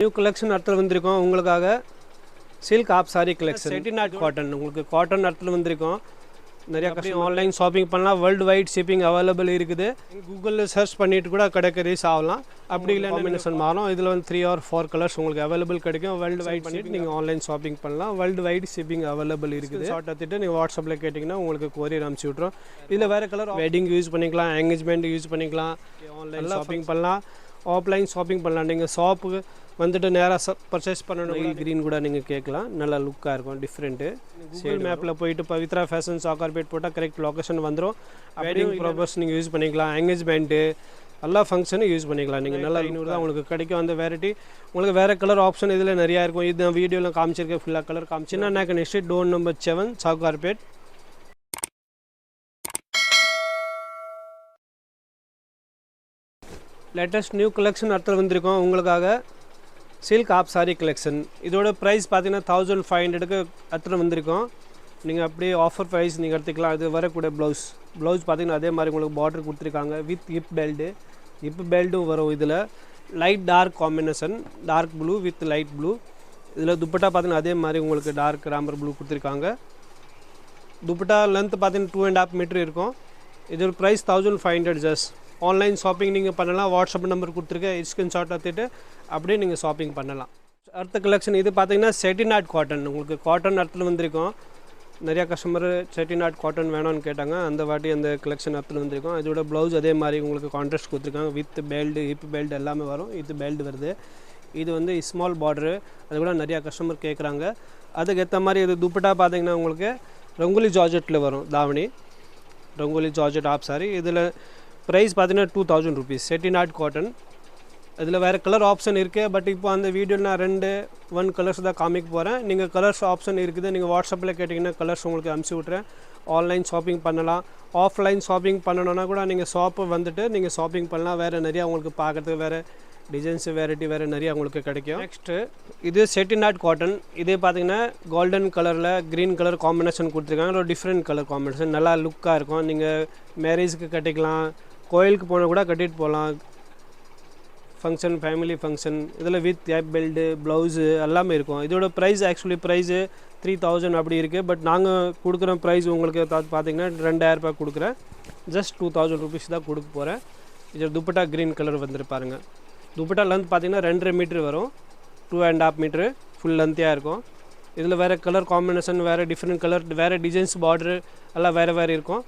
New collection அடுத்து வந்திருக்கோம் உங்களுக்காக. Silk app sorry collection Chettinad cotton. உங்களுக்கு காட்டன் அடுத்து வந்திருக்கோம். நிறையா கஸ்டமர் ஆன்லைன் ஷாப்பிங் பண்ணலாம். வேர்ல்டு வைட் ஷிப்பிங் அவைலபிள் இருக்குது. கூகுளில் சர்ச் பண்ணிவிட்டு கூட கிடைக்க ரீச் ஆகலாம். அப்படி இல்லை காம்பினேஷன் மாறும். இதில் வந்து 3 or 4 கலர்ஸ் உங்களுக்கு அவைலபிள் கிடைக்கும். வேர்ல்டு வைட் பண்ணிவிட்டு நீங்கள் ஆன்லைன் ஷாப்பிங் பண்ணலாம். வேர்ல்டு வைட் ஷிப்பிங் அவைலபிள் இருக்குது. ஷார்ட் எடுத்துகிட்டு நீங்கள் வாட்ஸ்அப்பில் கேட்டிங்கன்னா உங்களுக்கு கொரியர் அனுப்பிச்சி விட்றோம். இதில் வேறு கலர் வெட்டிங் யூஸ் பண்ணிக்கலாம், என்கேஜ்மெண்ட் யூஸ் பண்ணிக்கலாம். ஆன்லைன் ஷாப்பிங் பண்ணலாம், ஆஃப்லைன் ஷாப்பிங் பண்ணலாம். நீங்கள் ஷாப்புக்கு வந்துட்டு நேராக பர்ச்சேஸ் பண்ணணும். க்ரீன் கூட நீங்கள் கேட்கலாம். நல்லா லுக்காக இருக்கும், டிஃப்ரெண்ட்டு. கூகுள் மேப்பில் போயிட்டு பவித்ரா ஃபேஷன் சாக்கார்பேட் போட்டால் கரெக்ட் லொக்கேஷன் வந்துடும். வெட்டிங் ப்ராப்பர்ஸ் நீங்கள் யூஸ் பண்ணிக்கலாம், என்கேஜ்மெண்ட்டு எல்லா ஃபங்க்ஷனும் யூஸ் பண்ணிக்கலாம். நீங்கள் நல்லா 500 தான் உங்களுக்கு கிடைக்கும். அந்த வெரைட்டி உங்களுக்கு வேறு கலர் ஆப்ஷன் இதில் நிறையா இருக்கும். இது நான் வீடியோவில் காமிச்சிருக்கேன். ஃபுல்லாக கலர் காமிச்சின்னா Naicken street door number 7 Sowcarpet. Latest new collection அடுத்து வந்திருக்கோம் உங்களுக்காக. Silk app sorry collection. இதோட ப்ரைஸ் பார்த்தீங்கன்னா 1500க்கு அடுத்து வந்திருக்கோம். நீங்கள் அப்படியே ஆஃபர் ப்ரைஸ் நீங்கள் எடுத்துக்கலாம். இது வரக்கூடிய ப்ளவுஸ் பார்த்தீங்கன்னா அதே மாதிரி உங்களுக்கு பார்டர் கொடுத்துருக்காங்க வித் ஹிப் பெல்ட்டும் வரும். இதில் light dark combination, dark blue with light blue. இதில் துப்பட்டா பார்த்தீங்கன்னா அதே மாதிரி உங்களுக்கு டார்க் ராமர் ப்ளூ கொடுத்துருக்காங்க. துப்பட்டா லென்த் பார்த்தீங்கன்னா 2.5 மீட்டர் இருக்கும். இதோட ப்ரைஸ் 1500 ஜஸ்ட். ஆன்லைன் ஷாப்பிங் நீங்கள் பண்ணலாம். வாட்ஸ்அப் நம்பர் கொடுத்துருக்கேன், ஸ்க்ரீன்ஷாட் எடுத்துகிட்டு அப்படியே நீங்கள் ஷாப்பிங் பண்ணலாம். அடுத்த கலெக்ஷன் இது பார்த்தீங்கன்னா செட்டிநாட் காட்டன். உங்களுக்கு காட்டன் அடுத்து வந்திருக்கோம். நிறையா கஸ்டமர் செட்டிநாட் காட்டன் வேணும்னு கேட்டாங்க. அந்த வாட்டி அந்த கலெக்ஷன் அடுத்து வந்திருக்கோம். இதோட ப்ளவுஸ் அதே மாதிரி உங்களுக்கு கான்ட்ராஸ்ட் கொடுத்துருக்காங்க வித் பெல்ட், ஹிப் பெல்ட் எல்லாமே வரும். இது பெல்ட் வருது. இது வந்து ஸ்மால் பார்டரு. அது கூட நிறையா கஸ்டமர் கேட்குறாங்க. அதுக்கேற்ற மாதிரி இது துப்பட்டா பார்த்தீங்கன்னா உங்களுக்கு ரங்கோலி ஜார்ஜெட்டில் வரும். தாவணி ரங்கோலி ஜார்ஜெட் ஆப் சாரி. இதில் ப்ரைஸ் பார்த்தீங்கன்னா 2000 rupees. செட்டிநாட் காட்டன். இதில் வேறு கலர் ஆப்ஷன் இருக்குது. பட் இப்போ அந்த வீடியோவில் நான் 1 கலர்ஸ் தான் காமிக்க போகிறேன். நீங்கள் கலர்ஸ் ஆப்ஷன் இருக்குது. நீங்கள் வாட்ஸ்அப்பில் கேட்டிங்கன்னா கலர்ஸ் உங்களுக்கு அனுப்பிச்சி விட்றேன். ஆன்லைன் ஷாப்பிங் பண்ணலாம். ஆஃப்லைன் ஷாப்பிங் பண்ணணுன்னா கூட நீங்கள் ஷாப்பு வந்துட்டு நீங்கள் ஷாப்பிங் பண்ணலாம். வேறு நிறையா உங்களுக்கு பார்க்குறதுக்கு வேறு டிசைன்ஸ் வெரைட்டி வேறு நிறையா உங்களுக்கு கிடைக்கும். நெக்ஸ்ட்டு இது செட்டிநாட் காட்டன். இதே பார்த்தீங்கன்னா கோல்டன் கலரில் க்ரீன் கலர் காம்பினேஷன் கொடுத்துருக்காங்க. ஒரு டிஃப்ரெண்ட் கலர் காம்பினேஷன் நல்லா லுக்காக இருக்கும். நீங்கள் மேரேஜுக்கு கட்டிக்கலாம், கோயிலுக்கு போனால் கூட கட்டிட்டு போகலாம். Function, family function. இதில் வித் ஹிப் பெல்ட்டு, ப்ளவுஸு எல்லாமே இருக்கும். இதோட ப்ரைஸ் ஆக்சுவலி ப்ரைஸு 3000 அப்படி இருக்குது. பட் நாங்கள் கொடுக்குற ப்ரைஸ் உங்களுக்கு பார்த்தீங்கன்னா 2000 ரூபாய் கொடுக்குறேன். ஜஸ்ட் 2000 rupees தான் கொடுக்க போகிறேன். இதில் துப்பட்டா க்ரீன் கலர் வந்துருப்பாருங்க. துப்பட்டா லென்த் பார்த்தீங்கன்னா 2.5 மீட்ரு வரும். 2.5 மீட்ரு ஃபுல் லென்த்தியாக இருக்கும். இதில் வேறு கலர் காம்பினேஷன், வேறு டிஃப்ரெண்ட் கலர், வேறு டிசைன்ஸ், பார்டரு எல்லாம் வேறு இருக்கும்.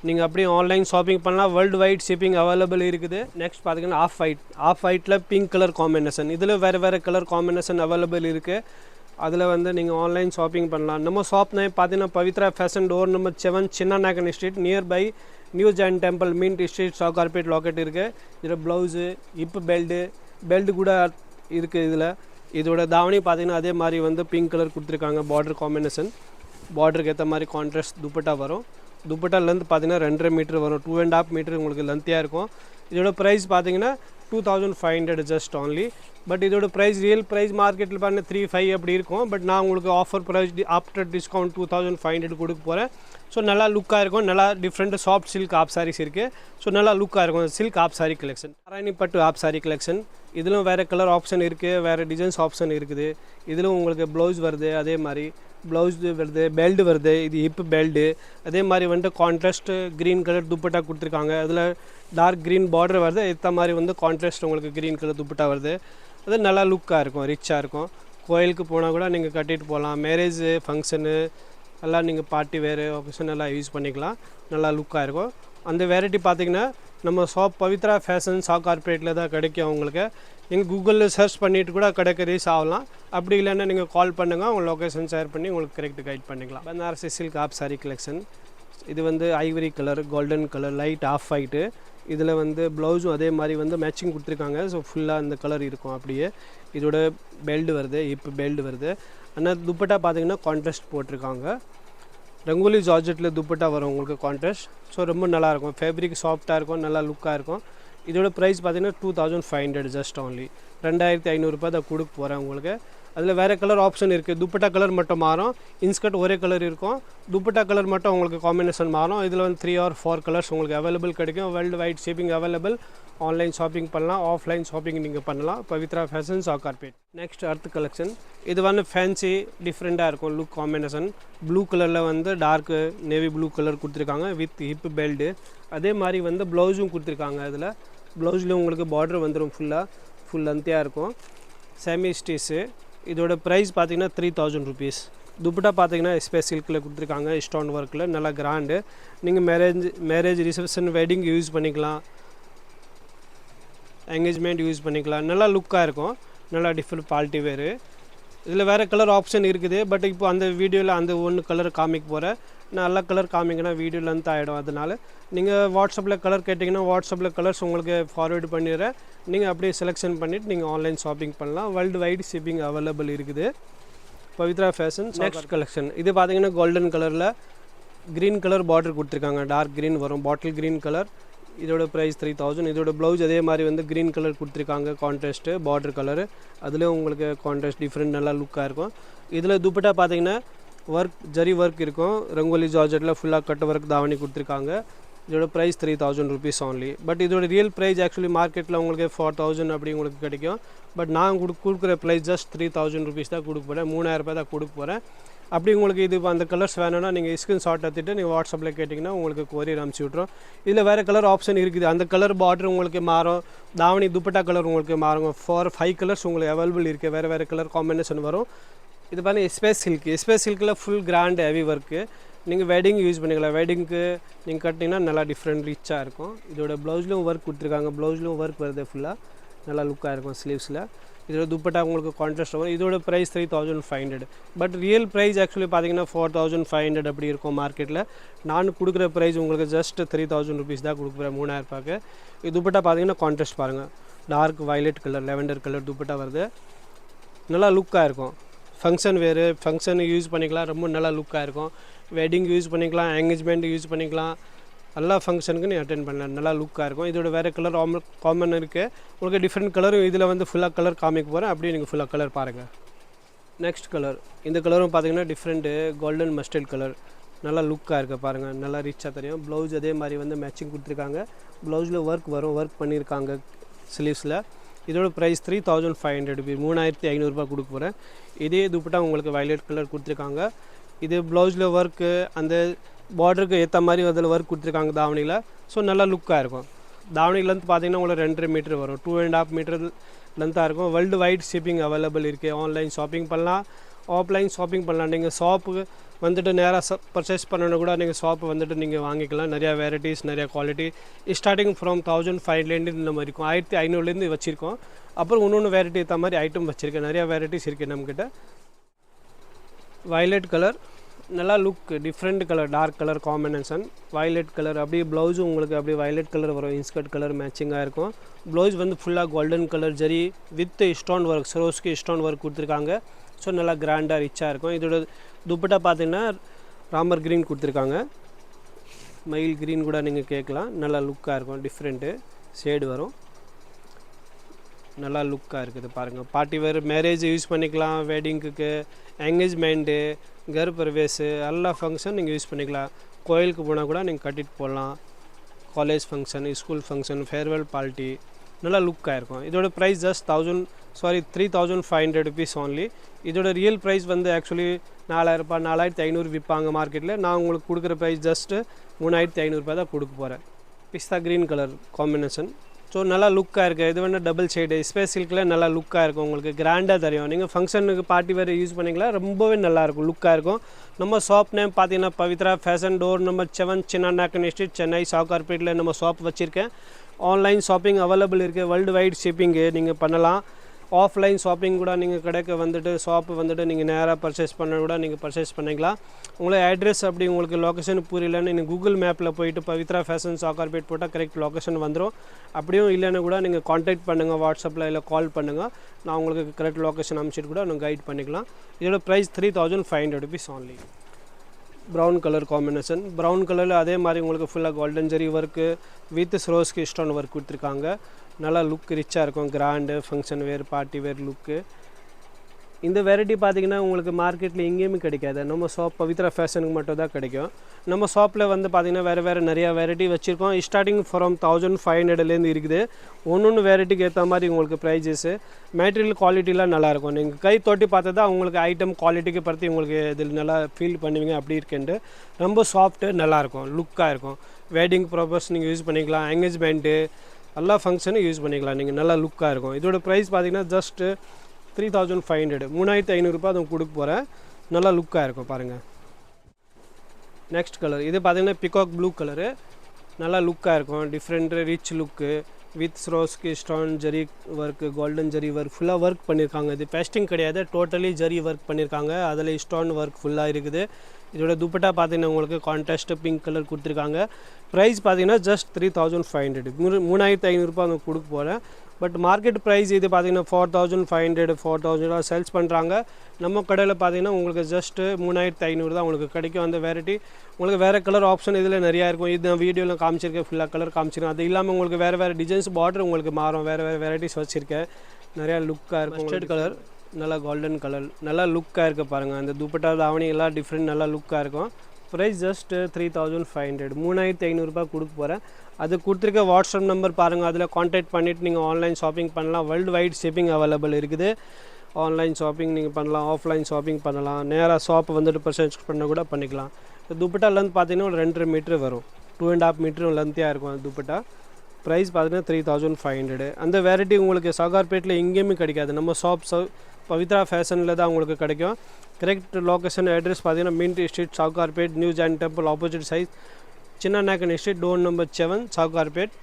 நீங்கள் அப்படியே ஆன்லைன் ஷாப்பிங் பண்ணலாம். வேர்ல்டு வைட் ஷிப்பிங் அவைலபிள் இருக்குது. நெக்ஸ்ட் பார்த்தீங்கன்னா ஆஃப் ஒயிட்டில் பிங்க் கலர் காம்பினேஷன். இதில் வேறு கலர் காம்பினேஷன் அவைலபிள் இருக்குது. அதில் வந்து நீங்கள் ஆன்லைன் ஷாப்பிங் பண்ணலாம். நம்ம ஷாப் நேம் பார்த்தீங்கன்னா பவித்ரா ஃபேஷன் டோர் நம்பர் 7 சின்ன Naicken street near by new Jain temple mint street Sowcarpet locate இருக்குது. இதில் ப்ளவுஸு, ஹிப் பெல்ட்டு கூட இருக்குது. இதோட தாவணி பார்த்தீங்கன்னா அதே மாதிரி வந்து பிங்க் கலர் கொடுத்துருக்காங்க. பார்டர் காம்பினேஷன், பார்டருக்கு ஏற்ற மாதிரி கான்ட்ராஸ்ட் துப்பட்டா வரும். துப்பட்டா லென்த் பார்த்தீங்கன்னா 2.5 மீட்டர் வரும். 2.5 மீட்டர் உங்களுக்கு லென்த்தியாக இருக்கும். இதோட ப்ரைஸ் பார்த்தீங்கன்னா 2500 ஜஸ்ட் ஆன்லி. பட் இதோட ப்ரைஸ் ரியல் ப்ரைஸ் மார்க்கெட்டில் பார்த்தீங்கன்னா 3,500 அப்படி இருக்கும். பட் நான் உங்களுக்கு ஆஃபர் ப்ரைஸ் ஆஃப்டர் டிஸ்கவுண்ட் 2500 கொடுக்க போகிறேன். ஸோ நல்லா லுக்காக இருக்கும். நல்லா different soft silk half sarees இருக்குது. ஸோ நல்லா லுக்காக இருக்கும். Silk app sorry collection, Narayani பட்டு ஆப் சாரி கலெக்ஷன். இதிலும் வேறு கலர் ஆப்ஷன் இருக்குது, வேறு டிசைன்ஸ் ஆப்ஷன் இருக்குது. இதிலும் உங்களுக்கு ப்ளவுஸ் வருது, அதே மாதிரி ப்ளவுஸ் வருது, பெல்ட் வருது. இது ஹிப் பெல்ட்டு. அதே மாதிரி வந்துட்டு கான்ட்ராஸ்ட் க்ரீன் கலர் துப்பட்டா கொடுத்துருக்காங்க. அதில் டார்க் க்ரீன் பார்டர் வருது. ஏற்ற மாதிரி வந்து கான்ட்ராஸ்ட் உங்களுக்கு க்ரீன் கலர் துப்பட்டா வருது. அது நல்லா லுக்காக இருக்கும், ரிச்சாக இருக்கும். கோயிலுக்கு போனால் கூட நீங்கள் கட்டிட்டு போகலாம். மேரேஜு ஃபங்க்ஷனு எல்லாம் நீங்கள் பார்ட்டி வேறு ஒகேஷன் எல்லாம் யூஸ் பண்ணிக்கலாம். நல்லா லுக்காக இருக்கும். அந்த வெரைட்டி பார்த்திங்கன்னா நம்ம ஷாப் பவித்ரா ஃபேஷன் சாக்கார்பேட்டில் தான் கிடைக்கும். உங்களுக்கு நீங்கள் கூகுளில் சர்ச் பண்ணிவிட்டு கூட கிடைக்க ரீச் ஆகலாம். அப்படி இல்லைன்னா நீங்கள் கால் பண்ணுங்கள், உங்கள் லொக்கேஷன் ஷேர் பண்ணி உங்களுக்கு கரெக்ட் கைட் பண்ணிக்கலாம். Banarasi silk app sorry collection. இது வந்து ivory colour, golden colour, light off white. இதில் வந்து ப்ளவுஸும் அதே மாதிரி வந்து மேட்சிங் கொடுத்துருக்காங்க. ஸோ ஃபுல்லாக அந்த கலர் இருக்கும் அப்படியே. இதோட பெல்ட் வருது, ஹிப் பெல்ட் வருது. ஆனால் துப்பட்டா பார்த்தீங்கன்னா கான்ட்ராஸ்ட் போட்டிருக்காங்க. ரங்கோலி ஜார்ஜெட்டில் துப்பட்டா வரும் உங்களுக்கு கான்ட்ராஸ்ட். ஸோ ரொம்ப நல்லாயிருக்கும். ஃபேப்ரிக் சாஃப்டாக இருக்கும், நல்லா லுக்காக இருக்கும். இதோட ப்ரைஸ் பார்த்தீங்கன்னா 2500 ஜஸ்ட் ஆன்லி. 2500 ரூபாய் தான் கொடுக்க போகிறேன் உங்களுக்கு. அதில் வேறு கலர் ஆப்ஷன் இருக்குது. துப்பட்டா கலர் மட்டும் மாறும். இன்ஸ்கர்ட் ஒரே கலர் இருக்கும். துப்பட்டா கலர் மட்டும் உங்களுக்கு காம்பினேஷன் மாறும். இதில் வந்து 3 or 4 கலர்ஸ் உங்களுக்கு அவைலபிள் கிடைக்கும். World wide shipping available. Online shopping பண்ணலாம், ஆஃப்லைன் ஷாப்பிங் நீங்கள் பண்ணலாம். பவித்ரா ஃபேஷன் சாக்கார்பேட். நெக்ஸ்ட் அடுத்த கலெக்ஷன், இது வந்து ஃபேன்சி டிஃப்ரெண்ட்டாக இருக்கும் லுக் காம்பினேஷன். ப்ளூ கலரில் வந்து டார்க்கு நேவி ப்ளூ கலர் கொடுத்துருக்காங்க வித் ஹிப் பெல்ட்டு. அதே மாதிரி வந்து ப்ளவுஸும் கொடுத்துருக்காங்க. அதில் ப்ளவுஸில் உங்களுக்கு பார்டர் வந்துடும், ஃபுல் லென்த்தியாக இருக்கும். Semi stitch. இதோட ப்ரைஸ் பார்த்தீங்கன்னா 3000 rupees. துப்பட்டா பார்த்தீங்கன்னா எஸ்பெஸ் சில்கில் கொடுத்துருக்காங்க, ஸ்டோன் ஒர்க்கில், நல்லா கிராண்டு. நீங்கள் மேரேஜ் ரிசப்ஷன் வெட்டிங் யூஸ் பண்ணிக்கலாம், என்கேஜ்மெண்ட் யூஸ் பண்ணிக்கலாம். நல்லா லுக்காக இருக்கும், நல்லா டிஃப்ரெண்ட் குவாலிட்டி வேறு. இதில் வேறு கலர் ஆப்ஷன் இருக்குது. பட் இப்போ அந்த வீடியோவில் அந்த ஒன்று கலர் காமிக்க போகிறேன். நல்ல கலர் காமிங்கன்னா வீடியோ லென்த் ஆகிடும். அதனால் நீங்கள் வாட்ஸ்அப்பில் கலர் கேட்டிங்கன்னா வாட்ஸ்அப்பில் கலர்ஸ் உங்களுக்கு ஃபார்வேர்டு பண்ணிடுறேன். நீங்கள் அப்படியே செலெக்ஷன் பண்ணிவிட்டு நீங்கள் ஆன்லைன் ஷாப்பிங் பண்ணலாம். வேர்ல்டு வைடு ஷிப்பிங் அவைலபிள் இருக்குது. பவித்ரா ஃபேஷன். நெக்ஸ்ட் கலெக்ஷன், இது பார்த்தீங்கன்னா கோல்டன் கலரில் க்ரீன் கலர் பார்டர் கொடுத்துருக்காங்க. டார்க் க்ரீன் வரும், பாட்டில் க்ரீன் கலர். இதோட ப்ரைஸ் 3000. இதோட ப்ளவுஸ் அதே மாதிரி வந்து க்ரீன் கலர் கொடுத்துருக்காங்க, கான்ட்ராஸ்ட்டு பார்டர் கலரு. அதுலேயும் உங்களுக்கு கான்ட்ராஸ்ட் டிஃப்ரெண்ட் நல்லா லுக்காக இருக்கும். இதில் துப்பட்டா பார்த்தீங்கன்னா ஜரி ஒர்க் இருக்கும், ரங்கோலி ஜார்ஜெட்டில் ஃபுல்லாக கட் ஒர்க் தாவணி கொடுத்துருக்காங்க. இதோட ப்ரைஸ் 3000 rupees only. பட் இதோட ரியல் ப்ரைஸ் ஆக்சுவலி மார்க்கெட்டில் உங்களுக்கு 4000 அப்படி உங்களுக்கு கிடைக்கும். பட் நான் கொடுக்குற ப்ரைஸ் ஜஸ்ட் 3000 rupees தான் கொடுக்க போகிறேன், 3000 ரூபாய் தான் கொடுக்க போகிறேன். அப்படி உங்களுக்கு இது அந்த கலர்ஸ் வேணும்னா நீங்கள் ஸ்க்ரீன்ஷாட் எடுத்துகிட்டு நீங்கள் வாட்ஸ்அப்பில் கேட்டிங்கன்னா உங்களுக்கு கொரியர் அனுப்பிச்சி விட்றோம். இதில் வேறு கலர் ஆப்ஷன் இருக்குது. அந்த கலர் பார்டர் உங்களுக்கு மாறும், தாவணி துப்பட்டா கலர் உங்களுக்கு மாறும். 4-5 கலர்ஸ் உங்களுக்கு அவைலபிள் இருக்குது, வேறு கலர் காம்பினேஷன் வரும். இது பார்த்தீங்கன்னா எஸ்பேஸ் சில்கில் ஃபுல் கிராண்ட் ஹெவி ஒர்க்கு. நீங்கள் வெட்டிங் யூஸ் பண்ணிக்கலாம், வெட்டிங்க்கு நீங்கள் கட்டிங்கன்னா நல்லா டிஃப்ரெண்ட் ரிச்சாக இருக்கும். இதோட ப்ளவுஸ்லையும் ஒர்க் கொடுத்துருக்காங்க, ப்ளவுஸ்லையும் ஒர்க் வருது, ஃபுல்லாக நல்லா லுக்காக இருக்கும் ஸ்லீவ்ஸில். இதோட துப்பட்டா உங்களுக்கு கான்ட்ராஸ்ட் வரும். இதோட price 3500. But real price actually பார்த்தீங்கன்னா 4500 அப்படி இருக்கும் மார்க்கெட்டில். நான் கொடுக்குற ப்ரைஸ் உங்களுக்கு ஜஸ்ட் 3000 rupees தான் கொடுக்குறேன், 3000 ரூபாய்க்கு. இது துப்பட்டா பார்த்தீங்கன்னா கான்ட்ராஸ்ட் பாருங்கள், dark violet colour, lavender colour dupatta வருது, நல்லா லுக்காக இருக்கும். ஃபங்க்ஷன் வேறு, ஃபங்க்ஷன் யூஸ் பண்ணிக்கலாம், ரொம்ப நல்லா லுக்காக இருக்கும். வெட்டிங் யூஸ் பண்ணிக்கலாம், என்கேஜ்மெண்ட் யூஸ் பண்ணிக்கலாம், எல்லா ஃபங்க்ஷனுக்கு நீ அட்டென்ட் பண்ணலாம், நல்லா லுக்காக இருக்கும். இதோட வேறு கலர் காமன் இருக்குது, உங்களுக்கு டிஃப்ரெண்ட் கலரும் இதில் வந்து ஃபுல்லாக கலர் காமிக்க போகிறேன். அப்படியே நீங்கள் ஃபுல்லாக கலர் பாருங்கள். நெக்ஸ்ட் கலர், இந்த கலரும் பார்த்தீங்கன்னா டிஃப்ரெண்ட்டு கோல்டன் மஸ்டர்ட் கலர், நல்லா லுக்காக இருக்குது பாருங்கள், நல்லா ரிச்சாக தெரியும். ப்ளவுஸ் அதே மாதிரி வந்து மேட்சிங் கொடுத்துருக்காங்க, ப்ளவுஸில் ஒர்க் வரும், ஒர்க் பண்ணியிருக்காங்க ஸ்லீவ்ஸில். இதோட ப்ரைஸ் 3500 rupees, 3500 ரூபாய் கொடுக்க போகிறேன். இதே துப்பட்டா உங்களுக்கு வயலட் கலர் கொடுத்துருக்காங்க. இது ப்ளவுஸில் ஒர்க்கு, அந்த பார்டருக்கு ஏற்ற மாதிரி அதில் ஒர்க் கொடுத்துருக்காங்க தாவணியில். ஸோ நல்லா லுக்காக இருக்கும். தாவணி லென்த் பார்த்தீங்கன்னா உங்களுக்கு 2.5 மீட்டர் வரும், 2.5 மீட்டர் லென்த்தாக இருக்கும். வேர்ல்டு வைட் ஷிப்பிங் அவைலபிள் இருக்குது. ஆன்லைன் ஷாப்பிங் பண்ணலாம், ஆஃப்லைன் ஷாப்பிங் பண்ணலாம். நீங்கள் ஷாப்புக்கு வந்துட்டு நேராக பர்ச்சேஸ் பண்ணணும் கூட நீங்கள் ஷாப்பு வந்துட்டு நீங்கள் வாங்கிக்கலாம். நிறையா வெரைட்டிஸ், நிறையா குவாலிட்டி, ஸ்டார்டிங் ஃப்ரம் 1500 இந்த மாதிரி இருக்கும், 1500 வச்சுருக்கோம். அப்புறம் இன்னொன்று வெரைட்டி ஏற்ற மாதிரி ஐட்டம் வச்சுருக்கேன், நிறையா வெரைட்டிஸ் இருக்குது நம்மக்கிட்ட. வயலட் கலர் நல்லா look, different colour, dark colour combination, violet colour. அப்படியே ப்ளவுஸும் உங்களுக்கு அப்படியே வயலட் கலர் வரும், இன்ஸ்கர்ட் கலர் மேட்சிங்காக இருக்கும். ப்ளவுஸ் வந்து ஃபுல்லாக golden colour zari with stone work, சரோஸ்க்கு ஸ்டோன் ஒர்க் கொடுத்துருக்காங்க. ஸோ நல்லா கிராண்டாக ரிச்சாக இருக்கும். இதோட துப்பட்டா பார்த்தீங்கன்னா ராமர் க்ரீன் கொடுத்துருக்காங்க, மயில் க்ரீன் கூட நீங்கள் கேட்கலாம். நல்லா லுக்காக இருக்கும், டிஃப்ரெண்ட்டு ஷேடு வரும், நல்லா லுக்காக இருக்குது பாருங்கள். பார்ட்டி வேறு, மேரேஜ் யூஸ் பண்ணிக்கலாம், வெட்டிங்க்கு, என்கேஜ்மெண்ட்டு, கர்ப்பரவேசு, எல்லா ஃபங்க்ஷன் நீங்கள் யூஸ் பண்ணிக்கலாம். கோயிலுக்கு போனால் கூட நீங்கள் கட்டிட்டு போகலாம். College function, school function, farewell party, நல்லா லுக்காக இருக்கும். இதோட ப்ரைஸ் ஜஸ்ட் 3500 rupees only. இதோட ரியல் ப்ரைஸ் வந்து ஆக்சுவலி 4000 ரூபாய், 4500 விற்பாங்க மார்க்கெட்டில். நான் உங்களுக்கு கொடுக்குற ப்ரைஸ் ஜஸ்ட்டு 3500 ரூபாய் தான் கொடுக்க போகிறேன். பிஸ்தா க்ரீன் கலர் காம்பினேஷன், ஸோ நல்லா லுக்காக இருக்குது. இது வந்து டபுள் ஷேடு ஸ்பேஸ் சில்கில் நல்லா லுக்காக இருக்கும், உங்களுக்கு கிராண்டாக தெரியும். நீங்கள் ஃபங்க்ஷனுக்கு பார்ட்டி வேறு யூஸ் பண்ணிக்கலாம், ரொம்பவே நல்லாயிருக்கும், லுக்காக இருக்கும். நம்ம ஷாப் நேம் பார்த்தீங்கன்னா பவித்ரா ஃபேஷன், டோர் நம்பர் 7, சின்ன நாக்கன் ஸ்ட்ரீட், சென்னை சாக்கார்பேட்டில் நம்ம ஷாப் வச்சுருக்கேன். ஆன்லைன் ஷாப்பிங் அவைலபிள் இருக்குது, வேர்ல்டு வைட் ஷிப்பிங்கு நீங்கள் பண்ணலாம். ஆஃப்லைன் ஷாப்பிங் கூட நீங்கள் கடைக்கு வந்துட்டு ஷாப்பு வந்துட்டு நீங்கள் நேராக பர்ச்சேஸ் பண்ண கூட நீங்கள் பர்ச்சேஸ் பண்ணிக்கலாம். உங்களுக்கு அட்ரஸ் அப்படி உங்களுக்கு லொக்கேஷன் புரியலன்னு நீங்கள் கூகுள் மேப்பில் போயிட்டு பவித்ரா ஃபேஷன் சாக்கார்பேட் போட்டால் கரெக்ட் லொக்கேஷன் வந்துடும். அப்படியும் இல்லைன்னு கூட நீங்கள் காண்டாக்ட் பண்ணுங்கள், வாட்ஸ்அப்பில் இல்லை கால் பண்ணுங்கள், நான் உங்களுக்கு கரெக்ட் லொக்கேஷன் அனுப்பிச்சிட்டு கூட நான் கைட் பண்ணிக்கலாம். இதோட price 3500 rupees only. Brown colour combination, brown கலரில் அதே மாதிரி உங்களுக்கு ஃபுல்லாக கோல்டன் ஜரி ஒர்க்கு வித் ஸ்ரோஸ்க்கு ஸ்டோன் ஒர்க் கொடுத்துருக்காங்க. நல்லா லுக் ரிச்சாக இருக்கும், grand function wear, party wear look. இந்த வெரைட்டி பார்த்தீங்கன்னா உங்களுக்கு மார்க்கெட்டில் எங்கேயுமே கிடைக்காது. நம்ம ஷாப் பவித்ரா ஃபேஷனுக்கு மட்டும் தான் கிடைக்கும். நம்ம ஷாப்பில் வந்து பார்த்திங்கன்னா வேறு நிறையா வெரைட்டி வச்சுருக்கோம். ஸ்டார்டிங் ஃப்ரம் 1500லேருந்து இருக்குது. ஒன்று வெரைட்டிக்கு ஏற்ற மாதிரி உங்களுக்கு ப்ரைஸஸ்ஸு, மெட்டீரியல் குவாலிட்டிலாம் நல்லாயிருக்கும். நீங்கள் கை தொட்டி பார்த்தா தான் உங்களுக்கு ஐட்டம் குவாலிட்டிக்கு பற்றி உங்களுக்கு இதில் நல்லா ஃபீல் பண்ணுவீங்க. அப்படி இருக்குன்ட்டு ரொம்ப சாஃப்ட்டு நல்லாயிருக்கும், லுக்காக இருக்கும். வெட்டிங் ப்ராப்பர்ஸ் நீங்கள் யூஸ் பண்ணிக்கலாம், எங்கேஜ்மெண்ட்டு எல்லா ஃபங்க்ஷனும் யூஸ் பண்ணிக்கலாம். நீங்கள் நல்லா லுக்காக இருக்கும். இதோட ப்ரைஸ் பார்த்திங்கன்னா ஜஸ்ட்டு 3500, 3500 ரூபாய் அதை கொடுக்க போகிறேன். நல்லா லுக்காக இருக்கும் பாருங்கள். நெக்ஸ்ட் கலர் இது பார்த்திங்கன்னா பிகாக் ப்ளூ கலரு, நல்லா லுக்காக இருக்கும். டிஃப்ரெண்ட்டு ரிச் லுக்கு வித் ரோஸ்க்கு stone zari work, golden zari work ஃபுல்லாக ஒர்க் பண்ணியிருக்காங்க. இது பேஸ்டிங் கிடையாது, டோட்டலி ஜரி ஒர்க் பண்ணியிருக்காங்க. அதில் ஸ்டோன் ஒர்க் ஃபுல்லாக இருக்குது. இதோட துப்பட்டா பார்த்தீங்கன்னா உங்களுக்கு கான்ட்ராஸ்ட்டு பிங்க் கலர் கொடுத்துருக்காங்க. ப்ரைஸ் பார்த்தீங்கன்னா ஜஸ்ட் 3500, 3500 ரூபாய் அவங்க கொடுக்க போகிறேன். பட் மார்க்கெட் ப்ரைஸ் இது பார்த்தீங்கன்னா 4500, 4000 சேல்ஸ் பண்ணுறாங்க. நம்ம கடையில் பார்த்தீங்கன்னா உங்களுக்கு ஜஸ்ட்டு 3500 தான் உங்களுக்கு கிடைக்கும். அந்த வெரைட்டி உங்களுக்கு வேறு கலர் ஆப்ஷன் இதில் நிறையா இருக்கும். இது நான் வீடியோவில் காமிச்சிருக்கேன், ஃபுல்லாக கலர் காமிச்சிருக்கேன். அது இல்லாமல் உங்களுக்கு வேறு டிசைன்ஸ் பார்டர் உங்களுக்கு மாறும். வேறு வெரைட்டிஸ் வச்சுருக்கேன். நிறையா லுக்காக இருக்கும். மஸ்டர்ட் கலர், நல்லா கோல்டன் கலர், நல்லா லுக்காக இருக்குது பாருங்கள். அந்த துப்பட்டா தாவணி எல்லாம் டிஃப்ரெண்ட் நல்லா லுக்காக இருக்கும். ப்ரைஸ் ஜஸ்ட் 3500, 3500 ரூபாய் கொடுக்க போகிறேன். அது கொடுத்துருக்க வாட்ஸ்அப் நம்பர் பாருங்கள், அதில் கான்டாக்ட் பண்ணிவிட்டு நீங்கள் ஆன்லைன் ஷாப்பிங் பண்ணலாம். வேர்ல்டு வைட் ஷிப்பிங் அவைலபிள் இருக்குது. ஆன்லைன் ஷாப்பிங் நீங்கள் பண்ணலாம், ஆஃப்லைன் ஷாப்பிங் பண்ணலாம். நேராக ஷாப் வந்துட்டு பர்ச்சேஸ் பண்ண கூட பண்ணிக்கலாம். இந்த துப்பட்டா லென்த் பார்த்தீங்கன்னா ஒரு 2.5 மீட்ரு வரும், 2.5 மீட்டரும் லென்த்தியாக இருக்கும் அந்த துப்பட்டா. ப்ரைஸ் பார்த்தீங்கன்னா 3500. அந்த வெரைட்டி உங்களுக்கு சவுகார்பேட்டில் எங்கேயுமே கிடைக்காது. நம்ம ஷாப் பவித்ரா ஃபேஷனில் தான் உங்களுக்கு கிடைக்கும். கரெக்ட் லொக்கேஷன் அட்ரஸ் பார்த்தீங்கன்னா mint street, Sowcarpet, new Jain temple opposite side, Chinna Naicken street, door number 7, Sowcarpet.